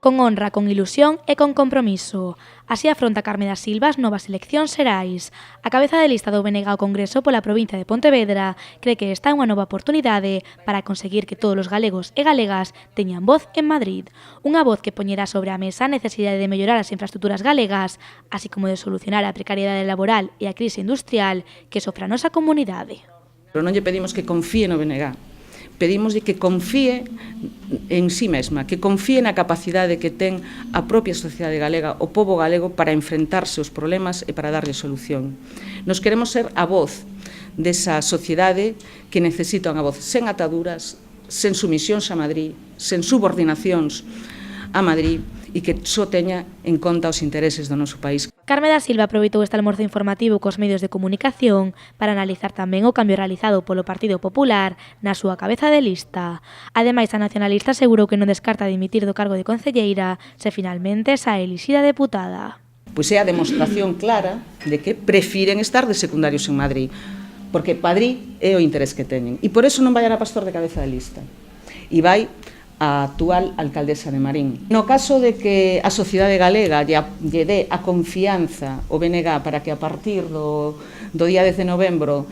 con honra, con ilusión e con compromiso. Así afronta Carme da Silva as novas eleccións xerais. A cabeza de lista do BNG ao Congreso pola provincia de Pontevedra cree que esta é unha nova oportunidade para conseguir que todos os galegos e galegas teñan voz en Madrid. Unha voz que poñerá sobre a mesa a necesidade de mellorar as infraestructuras galegas, así como de solucionar a precariedade laboral e a crise industrial que sofre a nosa comunidade. Pero non lle pedimos que confíe no BNG. Pedimoslle que confíe en sí mesma, que confíe na capacidade que ten a propia sociedade galega, o pobo galego, para enfrentarse aos problemas e para darlle solución. Nos queremos ser a voz desa sociedade que necesita unha voz sen ataduras, sen sumisións a Madrid, sen subordinacións a Madrid e que só teña en conta os intereses do noso país. Carme da Silva aproveitou este almorzo informativo cos medios de comunicación para analizar tamén o cambio realizado polo Partido Popular na súa cabeza de lista. Ademais, a nacionalista asegurou que non descarta dimitir do cargo de concelleira se finalmente sae elixida deputada. Pois é a demostración clara de que prefiren estar de secundarios en Madrid, porque Madrid é o interés que teñen. E por eso non vai a pastor de cabeza de lista. E vai a actual alcaldesa de Marín. No caso de que a sociedade galega lle dé a confianza ao BNG para que a partir do día 10 de novembro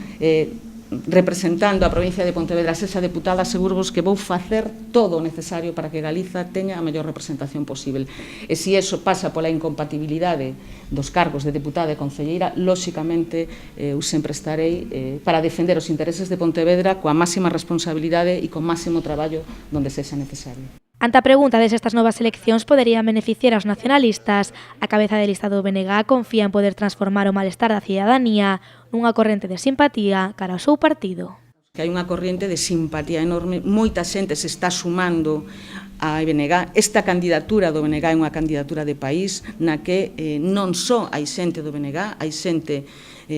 representando a provincia de Pontevedra sexa deputada, aseguro-vos que vou facer todo o necesario para que Galiza teña a mellor representación posible. E se iso pasa pola incompatibilidade dos cargos de deputada e concelleira, lóxicamente eu sempre estarei para defender os intereses de Pontevedra coa máxima responsabilidade e con máximo traballo donde sexa necesario. Ante a pregunta de se estas novas eleccións poderían beneficiar aos nacionalistas, a cabeza de lista do BNG confía en poder transformar o malestar da cidadanía nunha corrente de simpatía cara ao seu partido. Que hai unha corrente de simpatía enorme, moita xente se está sumando a BNG. Esta candidatura do BNG é unha candidatura de país na que non só hai xente do BNG, hai xente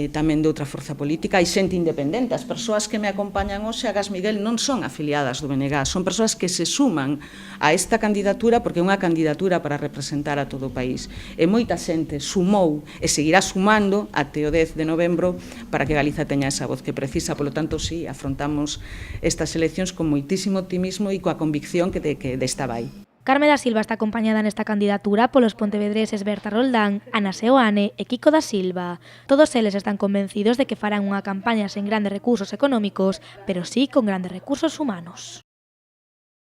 tamén de outra forza política, hai xente independente. As persoas que me acompañan hoxe a Gas Miguel non son afiliadas do BNG, son persoas que se suman a esta candidatura porque é unha candidatura para representar a todo o país. E moita xente sumou e seguirá sumando até o 10 de novembro para que Galiza teña esa voz que precisa. Polo tanto, sí, afrontamos estas eleccións con moitísimo optimismo e coa convicción que desta vai. Carme da Silva está acompañada nesta candidatura polos pontevedreses Berta Roldán, Ana Seoane e Kiko da Silva. Todos eles están convencidos de que farán unha campaña sen grandes recursos económicos, pero sí con grandes recursos humanos.